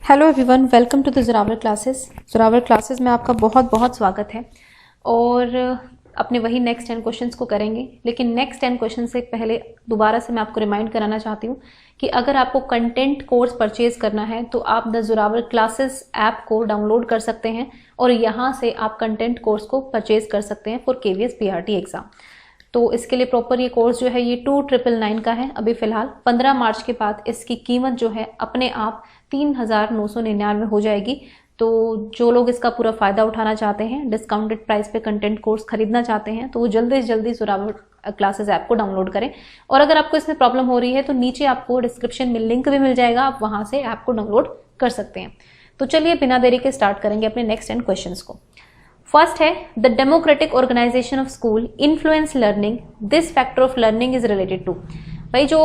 Hello everyone, welcome to the Zorawar classes. Zorawar classes में आपका बहुत बहुत स्वागत है। और अपने वही नेक्स्ट 10 क्वेश्चंस को करेंगे, लेकिन नेक्स्ट 10 क्वेश्चन से पहले दोबारा से मैं आपको रिमाइंड कराना चाहती हूँ कि अगर आपको कंटेंट कोर्स परचेज करना है तो आप द ज़ोरावर क्लासेस ऐप को डाउनलोड कर सकते हैं और यहाँ से आप कंटेंट कोर्स को परचेज कर सकते हैं फॉर KVS PRT एग्ज़ाम। तो इसके लिए प्रॉपर ये कोर्स जो है ये 2999 का है। अभी फिलहाल 15 मार्च के बाद इसकी कीमत जो है अपने आप 3999 हो जाएगी। तो जो लोग इसका पूरा फ़ायदा उठाना चाहते हैं, डिस्काउंटेड प्राइस पे कंटेंट कोर्स खरीदना चाहते हैं, तो वो जल्दी से जल्दी ज़ोरावर क्लासेस ऐप को डाउनलोड करें। और अगर आपको इसमें प्रॉब्लम हो रही है तो नीचे आपको डिस्क्रिप्शन में लिंक भी मिल जाएगा, आप वहाँ से ऐप को डाउनलोड कर सकते हैं। तो चलिए बिना देरी के स्टार्ट करेंगे अपने नेक्स्ट 10 क्वेश्चन को। फर्स्ट है, the democratic organisation of school influence learning, this factor of learning is related to. भाई जो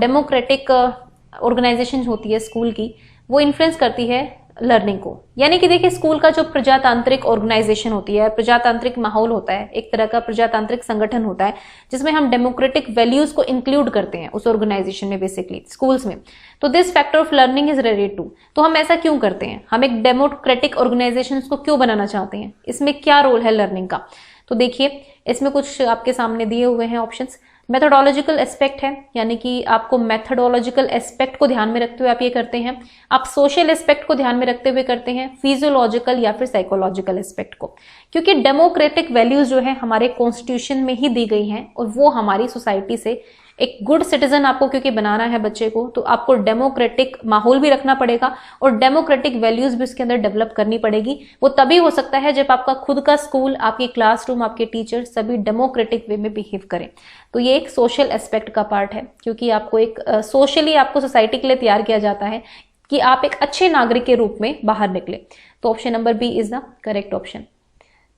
डेमोक्रेटिक ऑर्गेनाइजेशन होती है स्कूल की, वो इन्फ्लुएंस करती है लर्निंग को। यानी कि देखिए, स्कूल का जो प्रजातांत्रिक ऑर्गेनाइजेशन होती है, प्रजातांत्रिक माहौल होता है, एक तरह का प्रजातांत्रिक संगठन होता है जिसमें हम डेमोक्रेटिक वैल्यूज को इंक्लूड करते हैं उस ऑर्गेनाइजेशन में, बेसिकली स्कूल्स में। तो this factor of learning is related to. तो हम ऐसा क्यों करते हैं, हम एक डेमोक्रेटिक ऑर्गेनाइजेशन को क्यों बनाना चाहते हैं, इसमें क्या रोल है लर्निंग का। तो देखिए, इसमें कुछ आपके सामने दिए हुए हैं ऑप्शंस। मेथोडोलॉजिकल एस्पेक्ट है, यानी कि आपको मेथोडोलॉजिकल एस्पेक्ट को ध्यान में रखते हुए आप ये करते हैं। आप सोशल एस्पेक्ट को ध्यान में रखते हुए करते हैं, फिजियोलॉजिकल या फिर साइकोलॉजिकल एस्पेक्ट को, क्योंकि डेमोक्रेटिक वैल्यूज जो है हमारे कॉन्स्टिट्यूशन में ही दी गई हैं और वो हमारी सोसाइटी से एक गुड सिटीजन आपको क्योंकि बनाना है बच्चे को, तो आपको डेमोक्रेटिक माहौल भी रखना पड़ेगा और डेमोक्रेटिक वैल्यूज भी उसके अंदर डेवलप करनी पड़ेगी। वो तभी हो सकता है जब आपका खुद का स्कूल, आपकी क्लासरूम, आपके टीचर सभी डेमोक्रेटिक वे में बिहेव करें। तो ये एक सोशल एस्पेक्ट का पार्ट है, क्योंकि आपको एक सोशली आपको सोसाइटी के लिए तैयार किया जाता है कि आप एक अच्छे नागरिक के रूप में बाहर निकले। तो option number B is the correct option.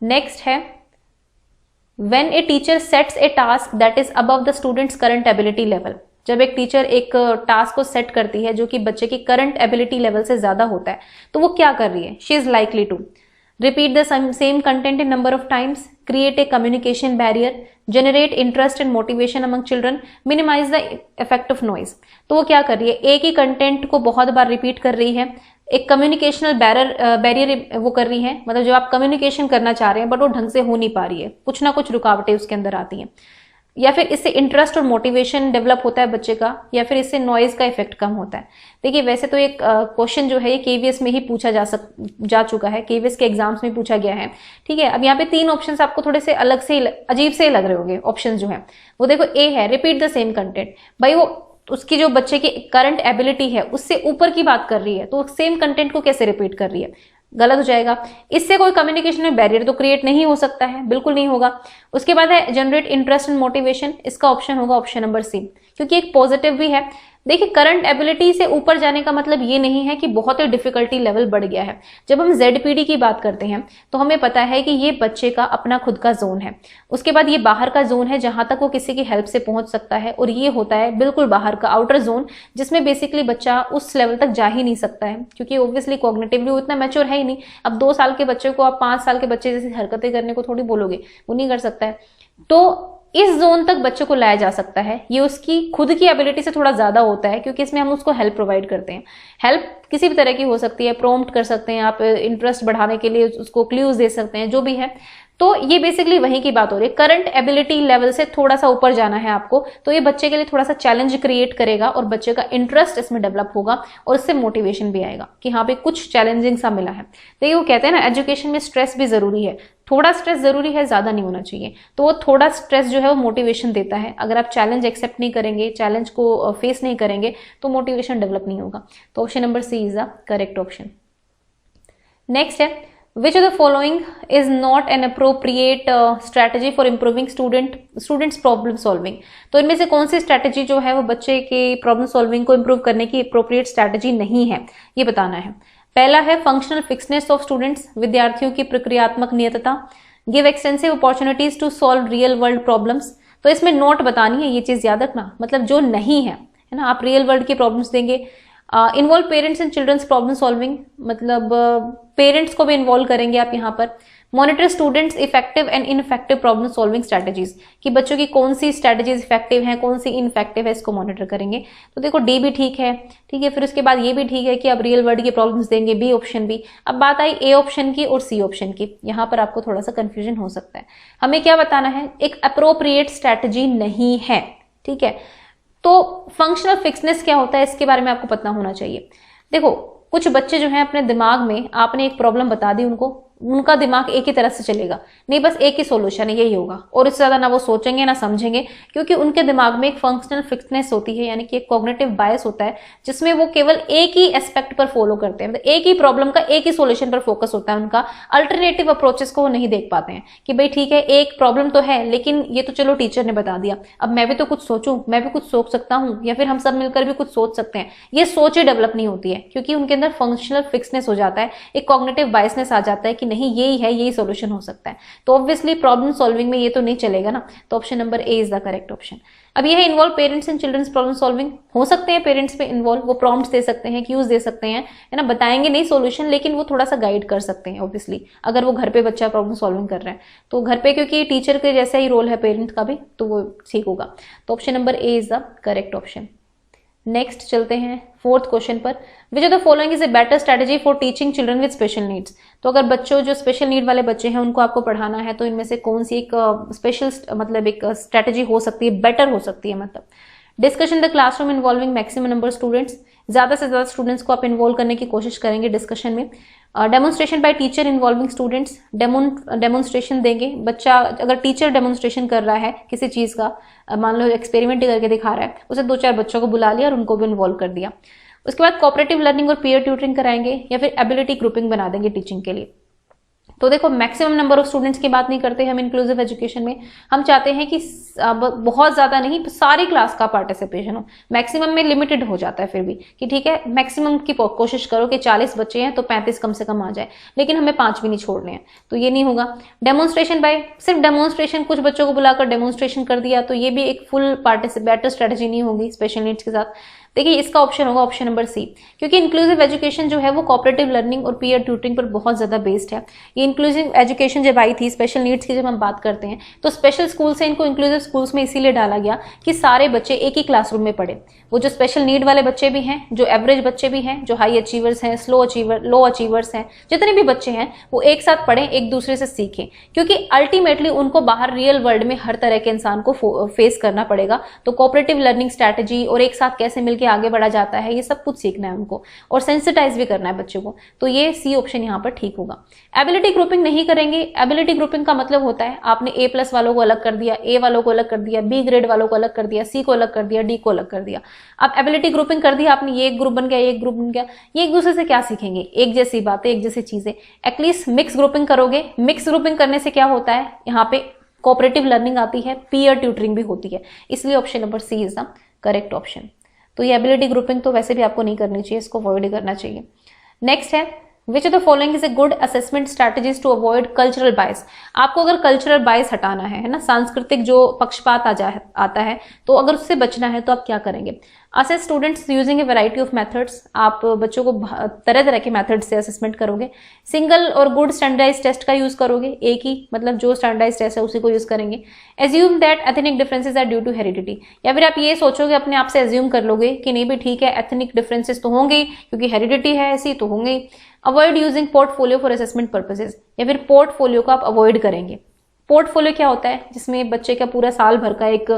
Next है, when a teacher sets a task that is above the student's current ability level। जब एक टीचर एक टास्क को सेट करती है जो कि बच्चे की करंट एबिलिटी लेवल से ज्यादा होता है, तो वो क्या कर रही है। She is likely to repeat the same content in number of times, create a communication barrier, generate interest and motivation among children, minimize the effect of noise। तो वो क्या कर रही है, एक ही कंटेंट को बहुत बार रिपीट कर रही है, एक कम्युनिकेशनल बैरियर वो कर रही है। मतलब जब आप कम्युनिकेशन करना चाह रहे हैं बट वो ढंग से हो नहीं पा रही है, कुछ ना कुछ रुकावटें उसके अंदर आती हैं, या फिर इससे इंटरेस्ट और मोटिवेशन डेवलप होता है बच्चे का, या फिर इससे नॉइज का इफेक्ट कम होता है। देखिए, वैसे तो एक क्वेश्चन जो है ये KVS में ही पूछा जा चुका है, KVS के एग्जाम्स में पूछा गया है। ठीक है, अब यहाँ पे 3 ऑप्शंस आपको थोड़े से अलग से अजीब से लग रहे होंगे। ऑप्शन जो है वो देखो, ए है रिपीट द सेम कंटेंट। भाई वो उसकी जो बच्चे की करंट एबिलिटी है उससे ऊपर की बात कर रही है, तो सेम कंटेंट को कैसे रिपीट कर रही है, गलत हो जाएगा। इससे कोई कम्युनिकेशन में बैरियर तो क्रिएट नहीं हो सकता है, बिल्कुल नहीं होगा। उसके बाद है जनरेट इंटरेस्ट एंड मोटिवेशन, इसका ऑप्शन होगा ऑप्शन नंबर सी, क्योंकि एक पॉजिटिव भी है। देखिए, करंट एबिलिटी से ऊपर जाने का मतलब ये नहीं है कि बहुत ही डिफिकल्टी लेवल बढ़ गया है। जब हम ZPD की बात करते हैं तो हमें पता है कि ये बच्चे का अपना खुद का जोन है, उसके बाद ये बाहर का जोन है जहां तक वो किसी की हेल्प से पहुंच सकता है, और ये होता है बिल्कुल बाहर का आउटर जोन, जिसमें बेसिकली बच्चा उस लेवल तक जा ही नहीं सकता है, क्योंकि ऑब्वियसली कॉग्निटिवली वो इतना मैच्योर है ही नहीं। अब 2 साल के बच्चे को आप 5 साल के बच्चे जैसी हरकतें करने को थोड़ी बोलोगे, वो नहीं कर सकता है। तो इस जोन तक बच्चे को लाया जा सकता है, ये उसकी खुद की एबिलिटी से थोड़ा ज्यादा होता है, क्योंकि इसमें हम उसको हेल्प प्रोवाइड करते हैं। हेल्प किसी भी तरह की हो सकती है, प्रॉम्प्ट कर सकते हैं आप, इंटरेस्ट बढ़ाने के लिए उसको क्लूज दे सकते हैं, जो भी है। तो ये बेसिकली वहीं की बात हो रही है, करंट एबिलिटी लेवल से थोड़ा सा ऊपर जाना है आपको, तो ये बच्चे के लिए थोड़ा सा चैलेंज क्रिएट करेगा और बच्चे का इंटरेस्ट इसमें डेवलप होगा और इससे मोटिवेशन भी आएगा कि हाँ भाई कुछ चैलेंजिंग सा मिला है। देखिए, वो कहते हैं ना, एजुकेशन में स्ट्रेस भी जरूरी है, थोड़ा स्ट्रेस जरूरी है, ज्यादा नहीं होना चाहिए। तो वो थोड़ा स्ट्रेस जो है वो मोटिवेशन देता है। अगर आप चैलेंज एक्सेप्ट नहीं करेंगे, चैलेंज को फेस नहीं करेंगे, तो मोटिवेशन डेवलप नहीं होगा। तो option number C is the correct option. Next है, which of the following is not an appropriate strategy for improving students problem solving। तो इनमें से कौन सी स्ट्रैटेजी जो है वो बच्चे के प्रॉब्लम सॉल्विंग को इंप्रूव करने की अप्रोप्रिएट स्ट्रैटेजी नहीं है, ये बताना है। पहला है फंक्शनल फिक्सनेस ऑफ स्टूडेंट्स, विद्यार्थियों की प्रक्रियात्मक नियतता। Give extensive opportunities to solve real world problems. तो इसमें नोट बतानी है, ये चीज याद रखना, मतलब जो नहीं है ना, आप रियल वर्ल्ड की प्रॉब्लम्स देंगे, involve parents and childrens problem solving, मतलब पेरेंट्स को भी इन्वॉल्व करेंगे आप यहाँ पर। Monitor students effective and ineffective problem solving strategies, कि बच्चों की कौन सी स्ट्रेटजीज इफेक्टिव है, कौन सी इनफेक्टिव है, इसको मॉनिटर करेंगे। तो देखो डी भी ठीक है, ठीक है। फिर उसके बाद ये भी ठीक है कि अब रियल वर्ल्ड की प्रॉब्लम्स देंगे, बी ऑप्शन भी। अब बात आई ए ऑप्शन की और सी ऑप्शन की, यहाँ पर आपको थोड़ा सा कंफ्यूजन हो सकता है। हमें क्या बताना है, एक अप्रोप्रिएट स्ट्रेटजी नहीं है, ठीक है। तो फंक्शनल फिक्सनेस क्या होता है इसके बारे में आपको पता होना चाहिए। देखो कुछ बच्चे जो हैं अपने दिमाग में, आपने एक प्रॉब्लम बता दी उनको, उनका दिमाग एक ही तरह से चलेगा, नहीं बस एक ही सॉल्यूशन है, यही होगा, और इससे ज्यादा ना वो सोचेंगे ना समझेंगे, क्योंकि उनके दिमाग में एक फंक्शनल फिक्सनेस होती है, यानी कि एक कॉग्निटिव बायस होता है, जिसमें वो केवल एक ही एस्पेक्ट पर फॉलो करते हैं, मतलब एक ही प्रॉब्लम का एक ही सॉल्यूशन पर फोकस होता है उनका। अल्टरनेटिव अप्रोचेस को वो नहीं देख पाते हैं कि भाई ठीक है एक प्रॉब्लम तो है, लेकिन ये तो चलो टीचर ने बता दिया, अब मैं भी तो कुछ सोचूं, मैं भी कुछ सोच सकता हूं, या फिर हम सब मिलकर भी कुछ सोच सकते हैं। ये सोच ही डेवलप नहीं होती है, क्योंकि उनके अंदर फंक्शनल फिक्सनेस हो जाता है, एक कॉग्निटिव बायसनेस आ जाता है कि नहीं यही है, यही सॉल्यूशन हो सकता है। तो ऑब्वियसली प्रॉब्लम सॉल्विंग में ये तो नहीं चलेगा ना, तो option number A is the correct option. अब ये है involve parents and childrens problem solving, हो सकते हैं पेरेंट्स पे इन्वॉल्व, वो प्रॉम्प्ट्स दे सकते हैं, क्यूज दे सकते हैं, है ना, बताएंगे नहीं सॉल्यूशन, लेकिन वो थोड़ा सा गाइड कर सकते हैं ऑब्वियसली, अगर वो घर पे बच्चा प्रॉब्लम सॉल्विंग कर रहे हैं तो घर पे, क्योंकि टीचर के जैसा ही रोल है पेरेंट का भी, तो वो ठीक होगा। तो option number A is the correct option. Next चलते हैं फोर्थ क्वेश्चन पर। विच of the following is a better strategy for teaching children with special needs. तो अगर बच्चों जो स्पेशल नीड वाले बच्चे हैं उनको आपको पढ़ाना है, तो इनमें से कौन सी एक स्पेशल मतलब एक स्ट्रेटेजी हो सकती है, बेटर हो सकती है। मतलब discussion the classroom involving maximum number students, ज्यादा से ज्यादा स्टूडेंट्स को आप इन्वॉल्व करने की कोशिश करेंगे डिस्कशन में। Demonstration by teacher involving students, demonstration देंगे, बच्चा अगर टीचर डेमोन्स्ट्रेशन कर रहा है किसी चीज का, मान लो एक्सपेरिमेंट करके दिखा रहा है, उसे 2-4 बच्चों को बुला लिया और उनको भी इन्वॉल्व कर दिया। उसके बाद कोऑपरेटिव लर्निंग और पीयर ट्यूटरिंग कराएंगे, या फिर एबिलिटी ग्रुपिंग बना देंगे टीचिंग के लिए। तो देखो मैक्सिमम नंबर ऑफ स्टूडेंट्स की बात नहीं करते हम इंक्लूसिव एजुकेशन में, हम चाहते हैं कि बहुत ज्यादा नहीं, सारी क्लास का पार्टिसिपेशन हो। मैक्सिमम में लिमिटेड हो जाता है फिर भी कि ठीक है मैक्सिमम की कोशिश करो कि 40 बच्चे हैं तो 35 कम से कम आ जाए, लेकिन हमें 5 भी नहीं छोड़ने हैं, तो ये नहीं होगा। डेमोन्स्ट्रेशन बाय, सिर्फ डेमोन्स्ट्रेशन, कुछ बच्चों को बुलाकर डेमोन्स्ट्रेशन कर दिया, तो ये भी एक फुल पार्टिसिपेटर स्ट्रेटेजी नहीं होगी स्पेशल नीड्स के साथ। देखिए इसका ऑप्शन होगा ऑप्शन नंबर सी, क्योंकि इंक्लूसिव एजुकेशन जो है वो कोऑपरेटिव लर्निंग और पीयर ट्यूटरिंग पर बहुत ज्यादा बेस्ड है। ये इंक्लूसिव एजुकेशन जब आई थी, स्पेशल नीड्स की जब हम बात करते हैं, तो स्पेशल स्कूल से इनको इंक्लूसिव स्कूल्स में इसीलिए डाला गया कि सारे बच्चे एक ही क्लासरूम में पढ़े। वो जो स्पेशल नीड वाले बच्चे भी हैं, जो एवरेज बच्चे भी हैं, जो हाई अचीवर्स हैं, लो अचीवर्स हैं, जितने भी बच्चे हैं वो एक साथ पढ़ें, एक दूसरे से सीखें, क्योंकि अल्टीमेटली उनको बाहर रियल वर्ल्ड में हर तरह के इंसान को फेस करना पड़ेगा। तो कोऑपरेटिव लर्निंग स्ट्रैटेजी और एक साथ कैसे मिलकर आगे बढ़ा जाता है, ये सब कुछ सीखना है उनको, और सेंसिटाइज भी करना है बच्चों को। तो ये सी ऑप्शन यहाँ पर ठीक होगा। एबिलिटी ग्रुपिंग नहीं करेंगे। एबिलिटी ग्रुपिंग का मतलब होता है आपने A+ वालों को अलग कर दिया, A वालों को अलग कर दिया, B ग्रेड वालों को अलग कर दिया, C को अलग कर दिया, D को अलग कर दिया। अब एबिलिटी ग्रुपिंग कर दिया आपने, ये एक ग्रुप बन गया, ये एक ग्रुप बन गया, ये एक दूसरे से क्या सीखेंगे, एक जैसी बातें, एक जैसी चीजें। एटलीस्ट मिक्स ग्रुपिंग करोगे। मिक्स ग्रुपिंग करने से क्या होता है, यहाँ पे कोऑपरेटिव लर्निंग आती है, पीयर ट्यूटरिंग भी होती है, इसलिए option number C is the correct option. तो ये एबिलिटी ग्रुपिंग तो वैसे भी आपको नहीं करनी चाहिए, इसको अवॉइड करना चाहिए। नेक्स्ट है which of the following is a good assessment strategies to avoid cultural bias. आपको अगर कल्चरल बायस हटाना है ना, सांस्कृतिक जो पक्षपात आता है, तो अगर उससे बचना है तो आप क्या करेंगे। Assess students using A variety of methods, आप बच्चों को तरह तरह के मेथड से असेसमेंट करोगे। सिंगल और गुड स्टैंडर्डाइज टेस्ट का यूज करोगे, एक ही मतलब जो स्टैंडर्डाइज टेस्ट है उसी को यूज करेंगे। Assume that ethnic differences are due to heredity, या फिर आप ये सोचोगे अपने आप से एज्यूम कर लोगे कि नहीं भी ठीक है एथनिक डिफरेंसेस तो होंगे क्योंकि हेरिडिटी है ऐसी, तो होंगे। Avoid using portfolio for assessment purposes, या फिर पोर्टफोलियो को आप अवॉइड करेंगे। पोर्टफोलियो क्या होता है, जिसमें बच्चे का पूरा साल भर का एक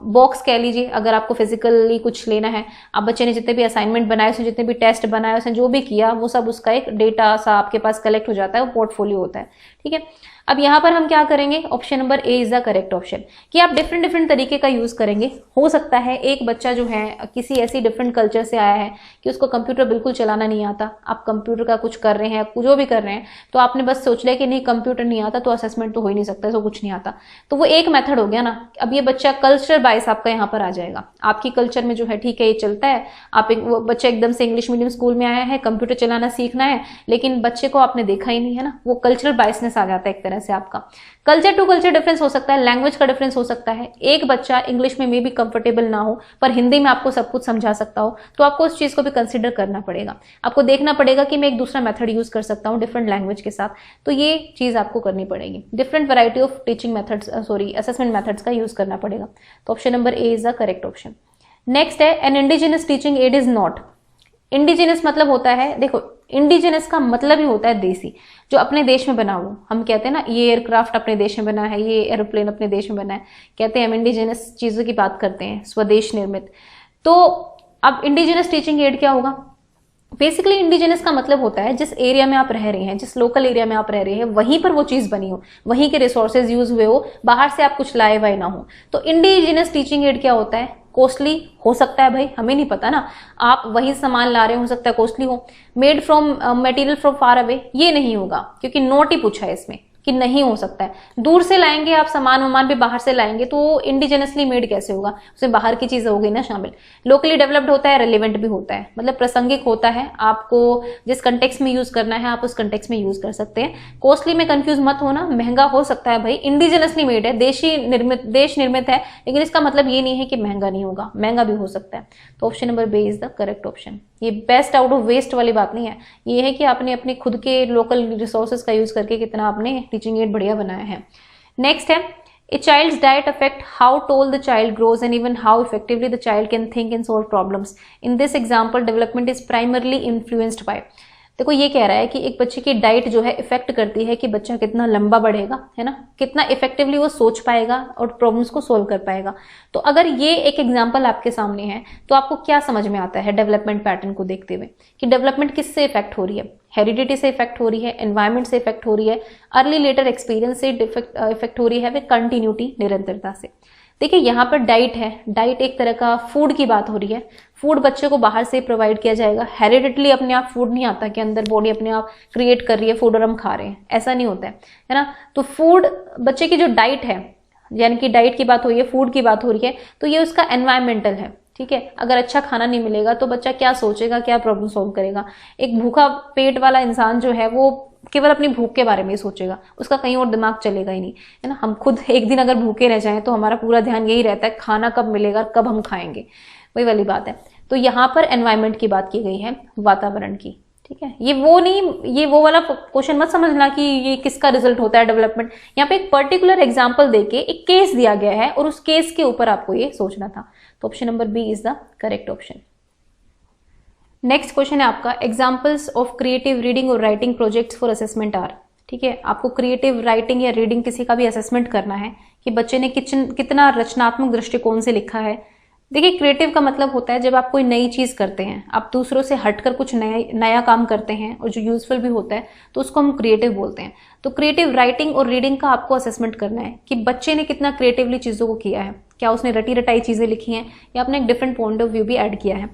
बॉक्स कह लीजिए, अगर आपको फिजिकली कुछ लेना है, आप बच्चे ने जितने भी असाइनमेंट बनाए, उसने जितने भी टेस्ट बनाए, उसने जो भी किया, वो सब उसका एक डेटा सा आपके पास कलेक्ट हो जाता है, वो पोर्टफोलियो होता है। ठीक है, अब यहाँ पर हम क्या करेंगे, option number A is the correct option, कि आप डिफरेंट तरीके का यूज करेंगे। हो सकता है एक बच्चा जो है किसी ऐसी डिफरेंट कल्चर से आया है कि उसको कंप्यूटर बिल्कुल चलाना नहीं आता, आप कंप्यूटर का कुछ कर रहे हैं, जो भी कर रहे हैं, तो आपने बस सोच लिया कि नहीं कंप्यूटर नहीं आता तो असेसमेंट तो हो ही नहीं सकता, इसको कुछ नहीं आता, तो वो एक मेथड हो गया ना। अब ये बच्चा कल्चरल बायस आपका यहाँ पर आ जाएगा, आपकी कल्चर में जो है ठीक है ये चलता है, आप वो बच्चा एकदम से इंग्लिश मीडियम स्कूल में आया है, कंप्यूटर चलाना सीखना है, लेकिन बच्चे को आपने देखा ही नहीं है ना, वो कल्चरल बायसनेस आ जाता है एक तरह तरह से आपका कल्चर टू कल्चर डिफरेंस हो सकता है, लैंग्वेज का डिफरेंस हो सकता है। एक बच्चा इंग्लिश में भी कंफर्टेबल ना हो पर हिंदी में आपको सब कुछ समझा सकता हो, तो आपको उस चीज को भी कंसिडर करना पड़ेगा। आपको देखना पड़ेगा कि मैं एक दूसरा मेथड यूज कर सकता हूँ डिफरेंट लैंग्वेज के साथ, तो ये चीज आपको करनी पड़ेगी। Different variety of teaching methods assessment methods का यूज करना पड़ेगा। तो option number A is the correct option. Next है an indigenous teaching aid is not. Indigenous मतलब होता है, देखो इंडिजिनस का मतलब ही होता है देसी, जो अपने देश में बना हो। हम कहते हैं ना ये एयरक्राफ्ट अपने देश में बना है, ये एरोप्लेन अपने देश में बना है, कहते हैं हम इंडिजिनस चीजों की बात करते हैं, स्वदेश निर्मित। तो अब इंडिजिनस टीचिंग एड क्या होगा? बेसिकली इंडिजिनस का मतलब होता है जिस एरिया में आप रह रहे हैं, जिस लोकल एरिया में आप रह रहे हैं, वहीं पर वो चीज बनी हो, वहीं के रिसोर्सेज यूज हुए हो, बाहर से आप कुछ लाए हुए ना हो। तो इंडिजिनस टीचिंग एड क्या होता है? कॉस्टली हो सकता है भाई, हमें नहीं पता ना, आप वही सामान ला रहे हो सकता है कॉस्टली हो। Made from material from far away, ये नहीं होगा क्योंकि नोट ही पूछा है इसमें कि नहीं हो सकता है। दूर से लाएंगे आप सामान भी बाहर से लाएंगे तो इंडिजिनसली मेड कैसे होगा? उसमें बाहर की चीज हो गई ना शामिल। लोकली डेवलप्ड होता है, रेलिवेंट भी होता है, मतलब प्रासंगिक होता है, आपको जिस कंटेक्स्ट में यूज करना है आप उस कंटेक्स्ट में यूज कर सकते हैं। कॉस्टली में कंफ्यूज मत होना, महंगा हो सकता है भाई, इंडिजिनसली मेड है, देश निर्मित है, लेकिन इसका मतलब ये नहीं है कि महंगा नहीं होगा, महंगा भी हो सकता है। तो option number B is the correct option. ये बेस्ट आउट ऑफ वेस्ट वाली बात नहीं है, ये है कि आपने अपने खुद के लोकल रिसोर्सेज का यूज करके कितना आपने टीचिंग एड बढ़िया बनाया है। नेक्स्ट है A child's diet affect how tall the child grows and even how effectively the child can think and solve problems. In this example, development is primarily influenced by. देखो ये कह रहा है कि एक बच्चे की डाइट जो है इफेक्ट करती है कि बच्चा कितना लंबा बढ़ेगा, है ना, कितना इफेक्टिवली वो सोच पाएगा और प्रॉब्लम्स को सोल्व कर पाएगा। तो अगर ये एक एग्जांपल आपके सामने है तो आपको क्या समझ में आता है डेवलपमेंट पैटर्न को देखते हुए कि डेवलपमेंट किससे इफेक्ट हो रही है? हेरिडिटी से इफेक्ट हो रही है, एनवायरमेंट से इफेक्ट हो रही है, अर्ली लेटर एक्सपीरियंस से इफेक्ट हो रही है, फिर कंटिन्यूटी निरंतरता से। देखिए यहाँ पर डाइट है, डाइट एक तरह का फूड की बात हो रही है। फूड बच्चे को बाहर से प्रोवाइड किया जाएगा, हेरिडिटली अपने आप फूड नहीं आता कि अंदर बॉडी अपने आप क्रिएट कर रही है फूड और हम खा रहे हैं, ऐसा नहीं होता है ना। तो फूड बच्चे की जो डाइट है, यानी कि डाइट की बात हो रही है, फूड की बात हो रही है, तो ये उसका एनवायरमेंटल है, ठीक है। अगर अच्छा खाना नहीं मिलेगा तो बच्चा क्या सोचेगा, क्या प्रॉब्लम सॉल्व करेगा? एक भूखा पेट वाला इंसान जो है वो केवल अपनी भूख के बारे में ही सोचेगा, उसका कहीं और दिमाग चलेगा ही नहीं, है ना। हम खुद एक दिन अगर भूखे रह जाएं तो हमारा पूरा ध्यान यही रहता है खाना कब मिलेगा, कब हम खाएंगे, वही वाली बात है। तो यहाँ पर एनवायरमेंट की बात की गई है, वातावरण की, ठीक है। ये वो वाला क्वेश्चन मत समझना कि ये किसका रिजल्ट होता है डेवलपमेंट। यहाँ पे एक पर्टिकुलर एग्जांपल देके एक केस दिया गया है और उस केस के ऊपर आपको ये सोचना था। तो option number B is the correct option. Next question है आपका एग्जांपल्स ऑफ क्रिएटिव रीडिंग और writing projects for assessment are. ठीक है, आपको क्रिएटिव राइटिंग या रीडिंग किसी का भी असेसमेंट करना है कि बच्चे ने कितना रचनात्मक दृष्टिकोण से लिखा है। देखिए क्रिएटिव का मतलब होता है जब आप कोई नई चीज करते हैं, आप दूसरों से हटकर कुछ नया काम करते हैं और जो यूजफुल भी होता है, तो उसको हम क्रिएटिव बोलते हैं। तो क्रिएटिव राइटिंग और रीडिंग का आपको असेसमेंट करना है कि बच्चे ने कितना क्रिएटिवली चीजों को किया है, क्या उसने रटी रटाई चीजें लिखी हैं या अपने एक डिफरेंट पॉइंट ऑफ व्यू भी ऐड किया है।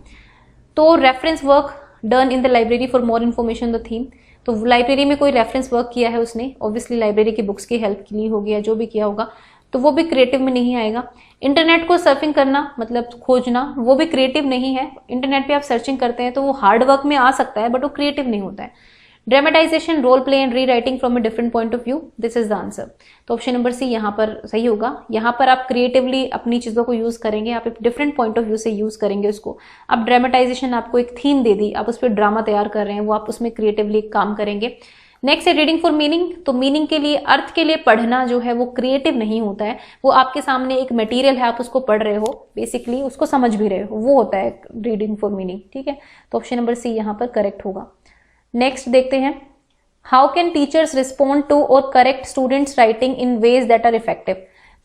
तो reference work done in the library for more information the theme, तो लाइब्रेरी में कोई रेफरेंस वर्क किया है उसने, ऑब्वियसली लाइब्रेरी की बुक्स की हेल्प ली होगी या जो भी किया होगा, तो वो भी क्रिएटिव में नहीं आएगा। इंटरनेट को सर्फिंग करना मतलब खोजना, वो भी क्रिएटिव नहीं है। इंटरनेट पे आप सर्चिंग करते हैं तो वो हार्ड वर्क में आ सकता है बट वो क्रिएटिव नहीं होता है। Dramatisation, role play and re writing from a different point of view, this is the answer. तो ऑप्शन नंबर सी यहाँ पर सही होगा। यहाँ पर आप क्रिएटिवली अपनी चीजों को यूज करेंगे, आप एक डिफरेंट पॉइंट ऑफ व्यू से यूज करेंगे उसको। आप ड्रामेटाइजेशन, आपको एक थीम दे दी, आप उस पर ड्रामा तैयार कर रहे हैं, वो आप उसमें क्रिएटिवली काम करेंगे। नेक्स्ट है रीडिंग फॉर मीनिंग, तो मीनिंग के लिए, अर्थ के लिए पढ़ना जो है वो क्रिएटिव नहीं होता है, वो आपके सामने एक मटेरियल है, आप उसको पढ़ रहे हो, बेसिकली उसको समझ भी रहे हो, वो होता है रीडिंग फॉर मीनिंग। ठीक है, तो ऑप्शन नंबर सी यहाँ पर करेक्ट होगा। नेक्स्ट देखते हैं, how can teachers respond to और correct students writing in ways that are effective,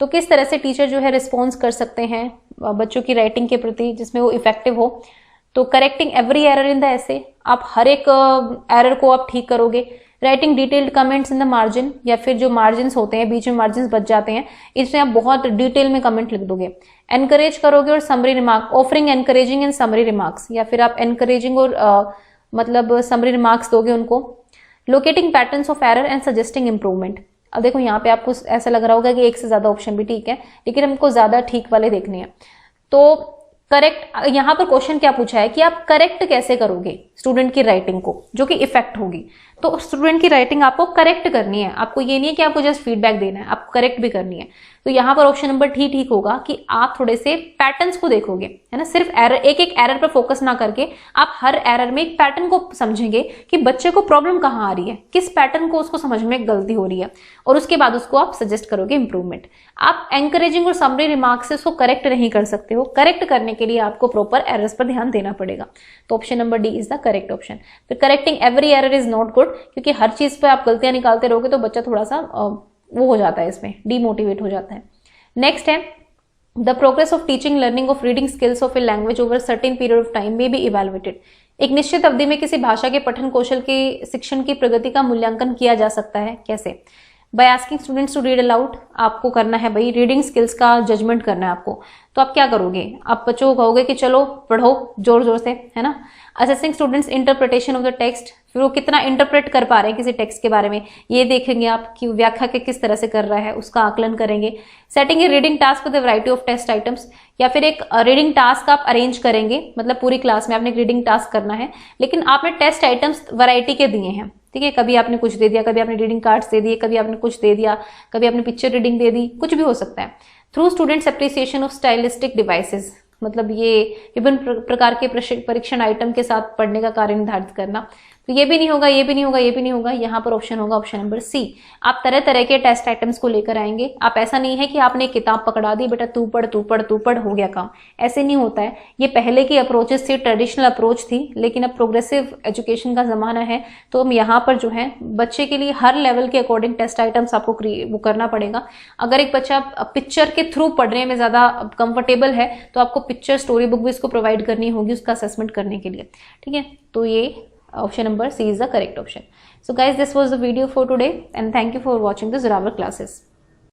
तो किस तरह से टीचर जो है रिस्पॉन्स कर सकते हैं बच्चों की राइटिंग के प्रति जिसमें वो इफेक्टिव हो। तो correcting every error in the essay, आप हर एक एरर को आप ठीक करोगे। Writing detailed comments in the margin, या फिर जो मार्जिन होते हैं बीच में मार्जिन बच जाते हैं, इसमें आप बहुत डिटेल में कमेंट लिख दोगे। एनकरेज करोगे और summary remark, offering encouraging and summary remarks, या फिर आप एनकरेजिंग और मतलब समरी रिमार्क्स दोगे उनको। Locating patterns of error and suggesting improvement, अब देखो यहाँ पे आपको ऐसा लग रहा होगा कि एक से ज्यादा ऑप्शन भी ठीक है, लेकिन हमको ज्यादा ठीक वाले देखने हैं। तो करेक्ट, यहाँ पर क्वेश्चन क्या पूछा है कि आप करेक्ट कैसे करोगे स्टूडेंट की राइटिंग को, जो कि इफेक्ट होगी। तो स्टूडेंट की राइटिंग आपको करेक्ट करनी है, आपको ये नहीं है कि आपको जस्ट फीडबैक देना है, आपको करेक्ट भी करनी है। तो यहाँ पर ऑप्शन नंबर ठीक होगा कि आप थोड़े से पैटर्न्स को देखोगे, है ना, सिर्फ एरर, एक एक एरर पर फोकस ना करके आप हर एरर में एक पैटर्न को समझेंगे कि बच्चे को प्रॉब्लम कहाँ आ रही है, किस पैटर्न को उसको समझ में गलती हो रही है, और उसके बाद उसको आप सजेस्ट करोगे इंप्रूवमेंट। आप एंकरेजिंग और समरी रिमार्क से उसको करेक्ट नहीं कर सकते हो, करेक्ट करने के लिए आपको प्रॉपर एरर्स पर ध्यान देना पड़ेगा। तो option number D is the correct option. फिर correcting every error is not good, क्योंकि हर चीज पे आप गलतियां निकालते रहोगे तो बच्चा थोड़ा सा वो हो जाता है, इसमें डीमोटिवेट हो जाता है। नेक्स्ट है the progress of teaching learning of reading skills of a language over certain period of time में बी इवेलुएटेड। एक निश्चित अवधि में किसी भाषा के पठन कौशल के शिक्षण की प्रगति का मूल्यांकन किया जा सकता है, कैसे? By asking students to read aloud. आपको करना है भाई रीडिंग स्किल्स का जजमेंट करना है आपको। तो आप क्या करोगे, आप बच्चों को कहोगे कि चलो पढ़ो जोर जोर से, है ना। Assessing students interpretation of the text, फिर वो कितना इंटरप्रेट कर पा रहे हैं किसी टेक्स्ट के बारे में, ये देखेंगे आप कि व्याख्या के किस तरह से कर रहा है, उसका आकलन करेंगे। Setting a reading task with variety of test items, या फिर एक रीडिंग टास्क आप अरेंज करेंगे, मतलब पूरी क्लास में आपने एक रीडिंग टास्क करना है, लेकिन आपने टेस्ट आइटम्स वैरायटी के दिए हैं, ठीक है। कभी आपने कुछ दे दिया, कभी आपने रीडिंग कार्ड्स दे दिए, कभी आपने कुछ दे दिया, कभी आपने पिक्चर रीडिंग दे दी, कुछ भी हो सकता है। Through students appreciation of stylistic devices, मतलब ये विभिन्न प्रकार के परीक्षण आइटम के साथ पढ़ने का कार्य निर्धारित करना। तो ये भी नहीं होगा, ये भी नहीं होगा, ये भी नहीं होगा। यहाँ पर ऑप्शन होगा ऑप्शन नंबर सी। आप तरह तरह के टेस्ट आइटम्स को लेकर आएंगे। आप ऐसा नहीं है कि आपने एक किताब पकड़ा दी, बेटा तू पढ़ तू पढ़ तू पढ़, हो गया काम, ऐसे नहीं होता है। ये पहले की अप्रोचेस थी, ट्रेडिशनल अप्रोच थी, लेकिन अब प्रोग्रेसिव एजुकेशन का जमाना है, तो हम यहाँ पर जो है बच्चे के लिए हर लेवल के अकॉर्डिंग टेस्ट आइटम्स आपको वो करना पड़ेगा। अगर एक बच्चा पिक्चर के थ्रू पढ़ने में ज्यादा कंफर्टेबल है तो आपको पिक्चर स्टोरी बुक भी इसको प्रोवाइड करनी होगी उसका असेसमेंट करने के लिए, ठीक है। तो ये option number C is the correct option. So guys, this was the video for today and thank you for watching the Zorawar classes.